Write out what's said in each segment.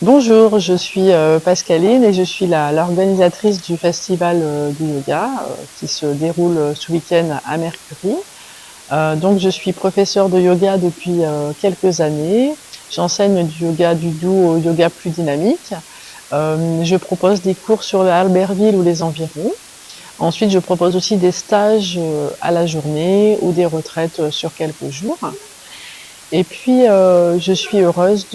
Bonjour, je suis Pascaline et je suis l'organisatrice du festival du yoga qui se déroule ce week-end à Mercury. Donc je suis professeure de yoga depuis quelques années. J'enseigne du yoga du doux au yoga plus dynamique. Je propose des cours sur Albertville ou les environs. Ensuite, je propose aussi des stages à la journée ou des retraites sur quelques jours. Et puis, je suis heureuse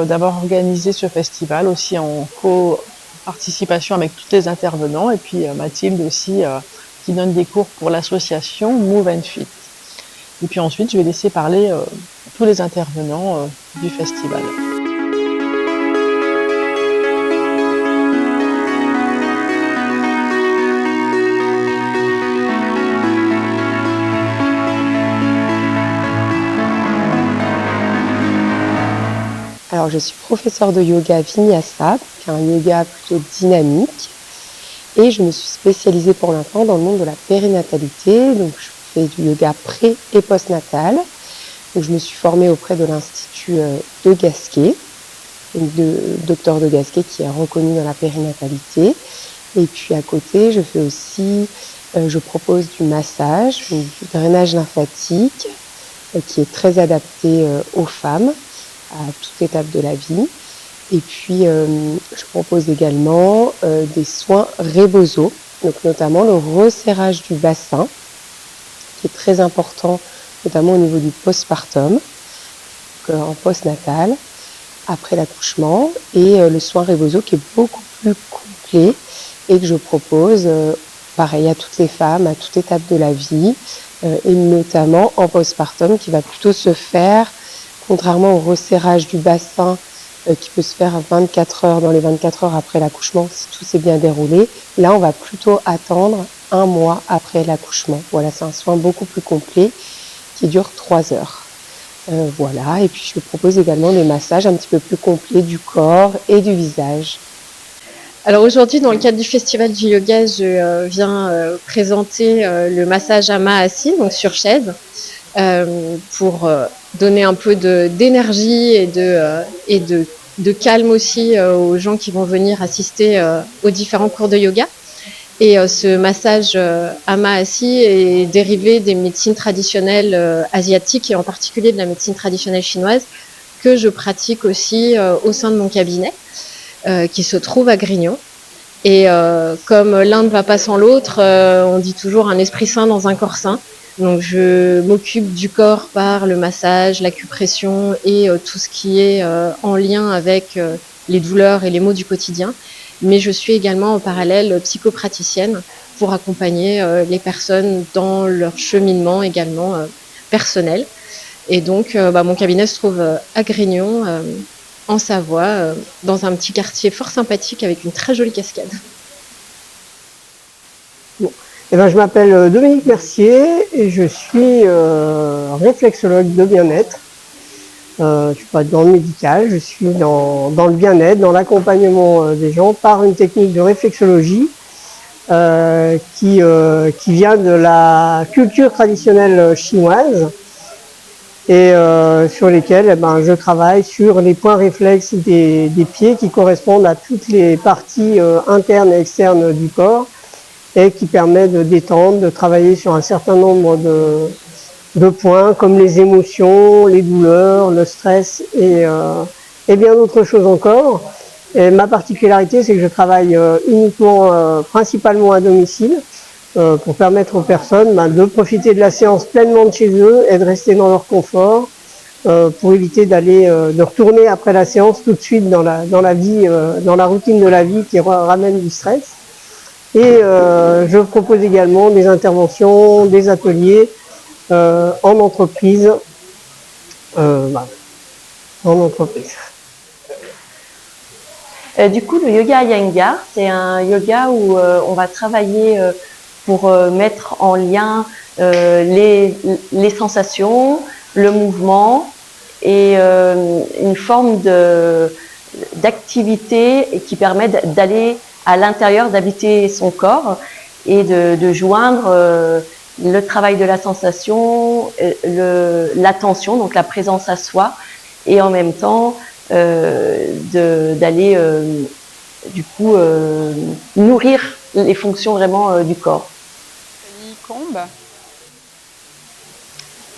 d'avoir organisé ce festival aussi en co-participation avec tous les intervenants. Et puis Mathilde aussi, qui donne des cours pour l'association Move and Fit. Et puis ensuite, je vais laisser parler tous les intervenants du festival. Alors, je suis professeure de yoga Vinyasa, qui est un yoga plutôt dynamique. Et je me suis spécialisée pour l'instant dans le monde de la périnatalité. Donc, je fais du yoga pré- et postnatal. Donc, je me suis formée auprès de l'Institut de Gasquet, de Docteur de Gasquet, qui est reconnu dans la périnatalité. Et puis, à côté, je fais aussi, je propose du massage, du drainage lymphatique, qui est très adapté aux femmes à toute étape de la vie. Et puis, je propose également des soins Rebozo, donc notamment le resserrage du bassin, qui est très important, notamment au niveau du postpartum, en postnatal, après l'accouchement, et le soin Rebozo qui est beaucoup plus complet et que je propose, pareil, à toutes les femmes, à toute étape de la vie, et notamment en postpartum, qui va plutôt se faire, contrairement au resserrage du bassin, qui peut se faire à 24 heures, dans les 24 heures après l'accouchement, si tout s'est bien déroulé. Là, on va plutôt attendre 1 mois après l'accouchement. Voilà, c'est un soin beaucoup plus complet qui dure 3 heures. Voilà, et puis je propose également des massages un petit peu plus complets du corps et du visage. Alors aujourd'hui, dans le cadre du Festival du Yoga, je viens présenter le massage Ama assis, donc sur chaise, pour donner un peu d'énergie et de calme aussi aux gens qui vont venir assister aux différents cours de yoga. Et ce massage Ama assis est dérivé des médecines traditionnelles asiatiques et en particulier de la médecine traditionnelle chinoise que je pratique aussi au sein de mon cabinet qui se trouve à Grignon. Et comme l'un ne va pas sans l'autre, on dit toujours un esprit sain dans un corps sain. Donc je m'occupe du corps par le massage, l'acupression et tout ce qui est en lien avec les douleurs et les maux du quotidien. Mais je suis également en parallèle psychopraticienne pour accompagner les personnes dans leur cheminement également personnel. Et donc mon cabinet se trouve à Grignon, en Savoie, dans un petit quartier fort sympathique avec une très jolie cascade. Bon. Eh ben, je m'appelle Dominique Mercier et je suis réflexologue de bien-être. Je ne suis pas dans le médical, je suis dans le bien-être, dans l'accompagnement des gens par une technique de réflexologie qui vient de la culture traditionnelle chinoise et sur lesquels je travaille sur les points réflexes des pieds qui correspondent à toutes les parties internes et externes du corps et qui permet de détendre, de travailler sur un certain nombre de points comme les émotions, les douleurs, le stress et bien d'autres choses encore. Et ma particularité, c'est que je travaille uniquement, principalement à domicile, pour permettre aux personnes de profiter de la séance pleinement de chez eux et de rester dans leur confort, pour éviter de retourner après la séance tout de suite dans la vie, dans la routine de la vie qui ramène du stress. Et je propose également des interventions, des ateliers en entreprise. En entreprise. Du coup, le yoga Iyengar, c'est un yoga où on va travailler pour mettre en lien les sensations, le mouvement et une forme d'activité qui permet d'aller à l'intérieur, d'habiter son corps et de joindre le travail de la sensation, l'attention, donc la présence à soi, et en même temps d'aller du coup nourrir les fonctions vraiment du corps. Combe.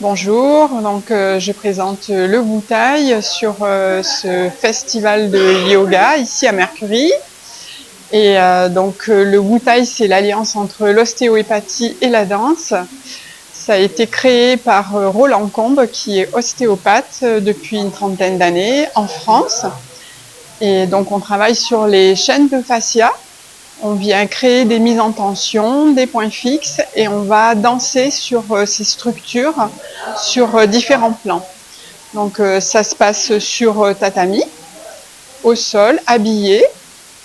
Bonjour, donc je présente le Wutaï sur ce festival de yoga ici à Mercury. Et donc le Wutaï, c'est l'alliance entre l'ostéopathie et la danse. Ça a été créé par Roland Combe, qui est ostéopathe depuis une trentaine d'années en France. Et donc on travaille sur les chaînes de fascia. On vient créer des mises en tension, des points fixes, et on va danser sur ces structures sur différents plans. Donc ça se passe sur tatami, au sol, habillé.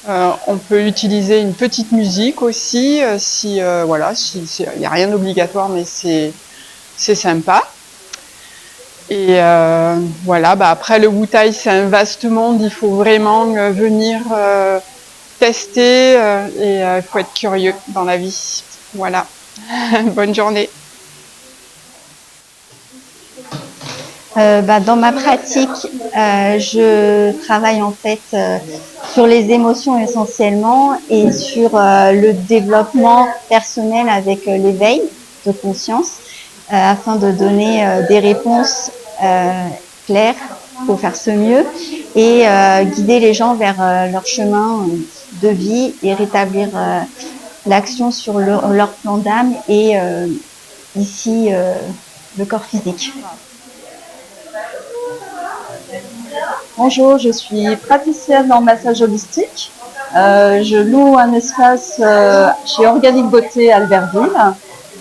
On peut utiliser une petite musique aussi, voilà, il n'y a rien d'obligatoire, mais c'est sympa. Et voilà, après le Wutaï, c'est un vaste monde, il faut vraiment venir tester et il faut être curieux dans la vie. Voilà. Bonne journée. Dans ma pratique, je travaille en fait sur les émotions essentiellement et sur le développement personnel avec l'éveil de conscience afin de donner des réponses claires pour faire ce mieux et guider les gens vers leur chemin de vie et rétablir l'action sur leur plan d'âme et ici le corps physique. Bonjour, je suis praticienne en massage holistique. Je loue un espace chez Organique Beauté à Albertville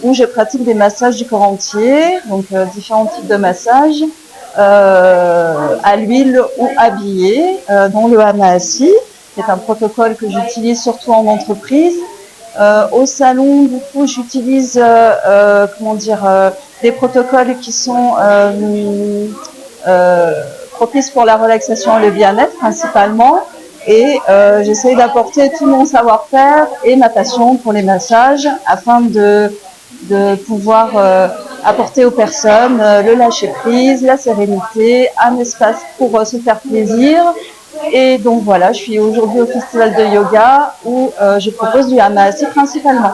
où je pratique des massages du corps entier, donc différents types de massages à l'huile ou habillé, dont le Hamaasi, qui est un protocole que j'utilise surtout en entreprise. Au salon, du coup, j'utilise des protocoles qui sont propices pour la relaxation et le bien-être principalement. Et j'essaie d'apporter tout mon savoir-faire et ma passion pour les massages afin de pouvoir apporter aux personnes le lâcher-prise, la sérénité, un espace pour se faire plaisir. Et donc voilà, je suis aujourd'hui au festival de yoga où je propose du Hamaasi principalement.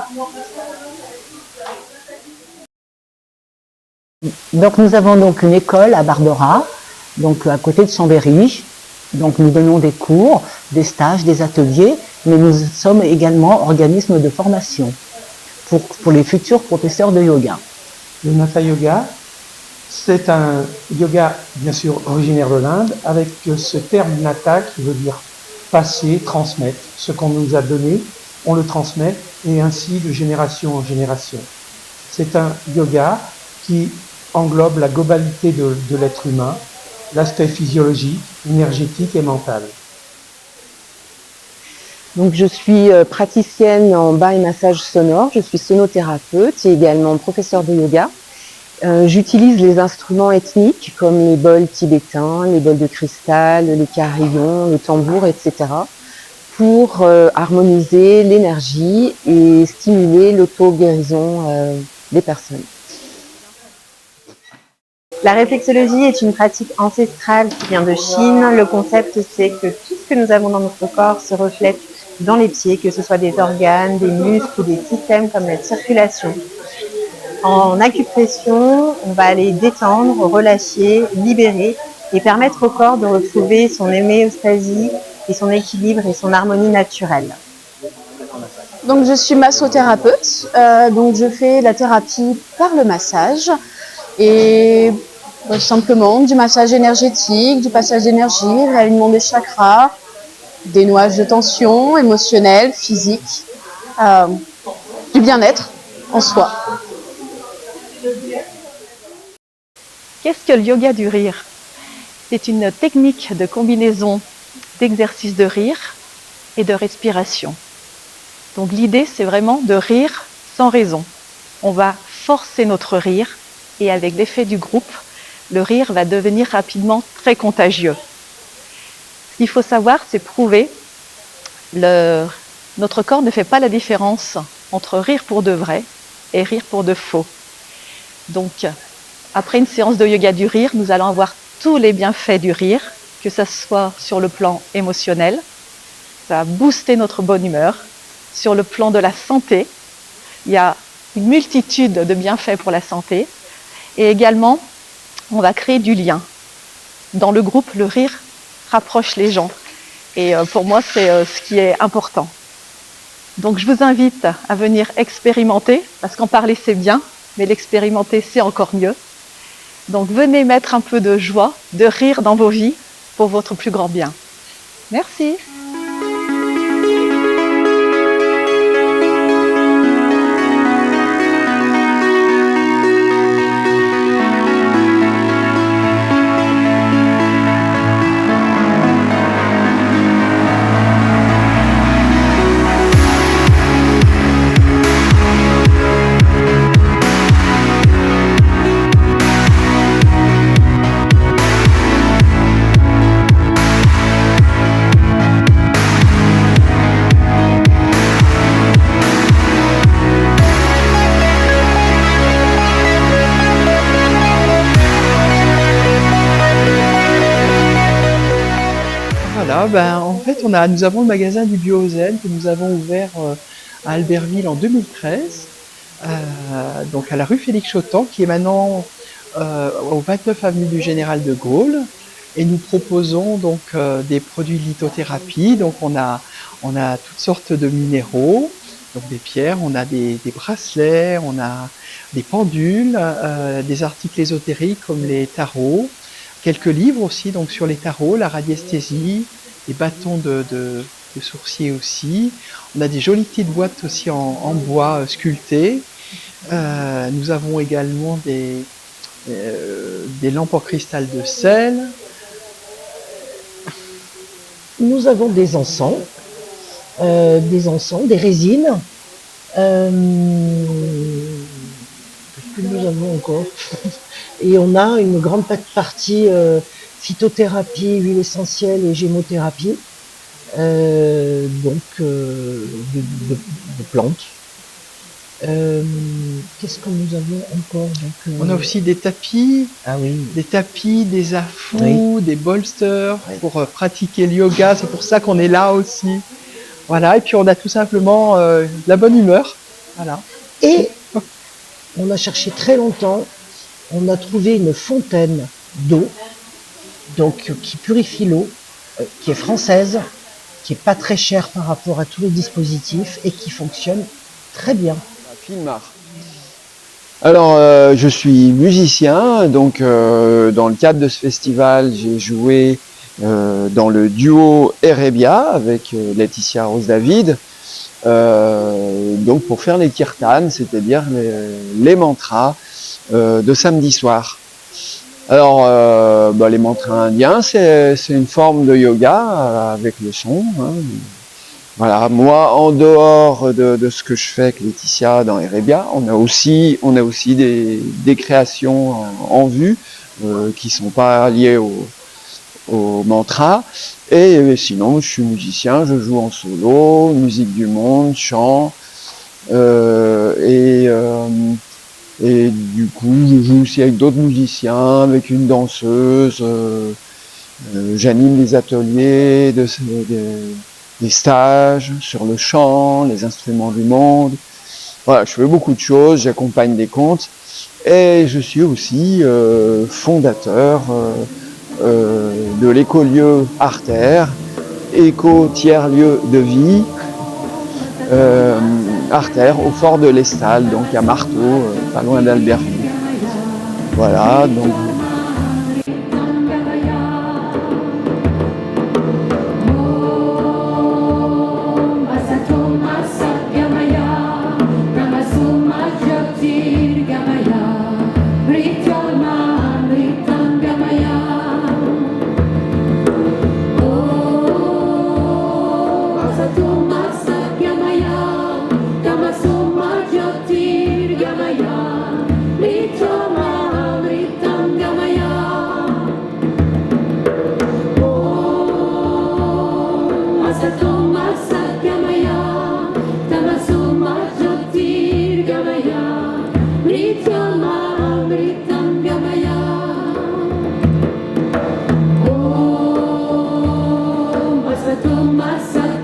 Donc nous avons donc une école à Barbera, donc à côté de Chambéry. Donc nous donnons des cours, des stages, des ateliers, mais nous sommes également organisme de formation pour les futurs professeurs de yoga. Le Natha Yoga, c'est un yoga bien sûr originaire de l'Inde avec ce terme Natha qui veut dire passer, transmettre. Ce qu'on nous a donné, on le transmet et ainsi de génération en génération. C'est un yoga qui englobe la globalité de l'être humain, l'aspect physiologique, énergétique et mental. Donc je suis praticienne en bain et massage sonore, je suis sonothérapeute et également professeure de yoga. J'utilise les instruments ethniques comme les bols tibétains, les bols de cristal, les carillons, le tambour, etc. pour harmoniser l'énergie et stimuler l'auto-guérison des personnes. La réflexologie est une pratique ancestrale qui vient de Chine. Le concept, c'est que tout ce que nous avons dans notre corps se reflète dans les pieds, que ce soit des organes, des muscles ou des systèmes comme la circulation. En acupression, on va aller détendre, relâcher, libérer et permettre au corps de retrouver son homéostasie et son équilibre et son harmonie naturelle. Donc je suis massothérapeute, donc je fais la thérapie par le massage et simplement du massage énergétique, du passage d'énergie, réalignement des chakras, dénouage de tension émotionnelle, physique, du bien-être en soi. Qu'est-ce que le yoga du rire? C'est une technique de combinaison d'exercices de rire et de respiration. Donc l'idée, c'est vraiment de rire sans raison. On va forcer notre rire et avec l'effet du groupe, le rire va devenir rapidement très contagieux. Ce qu'il faut savoir, c'est prouver, notre corps ne fait pas la différence entre rire pour de vrai et rire pour de faux. Donc, après une séance de yoga du rire, nous allons avoir tous les bienfaits du rire que ce soit sur le plan émotionnel, ça va booster notre bonne humeur. Sur le plan de la santé, il y a une multitude de bienfaits pour la santé. Et également, on va créer du lien. Dans le groupe, le rire rapproche les gens. Et pour moi, c'est ce qui est important. Donc je vous invite à venir expérimenter, parce qu'en parler c'est bien, mais l'expérimenter c'est encore mieux. Donc venez mettre un peu de joie, de rire dans vos vies pour votre plus grand bien. Merci. Voilà, en fait, nous avons le magasin du Biozen que nous avons ouvert à Albertville en 2013, donc à la rue Félix-Chotan, qui est maintenant au 29 avenue du Général de Gaulle. Et nous proposons donc des produits de lithothérapie. Donc on a toutes sortes de minéraux, donc des pierres, on a des bracelets, on a des pendules, des articles ésotériques comme les tarots, quelques livres aussi donc sur les tarots, la radiesthésie, des bâtons de sourcier aussi. On a des jolies petites boîtes aussi en bois sculpté. Nous avons également des lampes en cristal de sel. Nous avons des encens, des résines. Qu'est-ce que nous avons encore? Et on a une grande partie phytothérapie, huile essentielle et gémothérapie, donc de plantes. Qu'est-ce que nous avons encore donc, On a aussi des tapis, des affous, des bolsters pour pratiquer le yoga. C'est pour ça qu'on est là aussi. Voilà, et puis on a tout simplement la bonne humeur. Voilà. Et on a cherché très longtemps, on a trouvé une fontaine d'eau, donc qui purifie l'eau, qui est française, qui est pas très chère par rapport à tous les dispositifs et qui fonctionne très bien. Alors, je suis musicien, donc dans le cadre de ce festival, j'ai joué dans le duo Erebia avec Laetitia Rose David, donc pour faire les kirtans, c'est-à-dire les mantras de samedi soir. Alors, les mantras indiens, c'est une forme de yoga avec le son. Hein. Voilà, moi, en dehors de ce que je fais avec Laetitia dans Erebia, on a aussi des créations en vue qui sont pas liées au mantra. Et sinon, je suis musicien, je joue en solo, musique du monde, chant, et du coup, je joue aussi avec d'autres musiciens, avec une danseuse. J'anime des ateliers, des stages sur le chant, les instruments du monde. Voilà, je fais beaucoup de choses, j'accompagne des contes et je suis aussi fondateur de l'écolieu Artère, éco-tiers-lieu de vie, Artère au fort de l'Estal, donc à Marteau, pas loin d'Albertville. Voilà, donc. Gamaya, Svetlo Marsa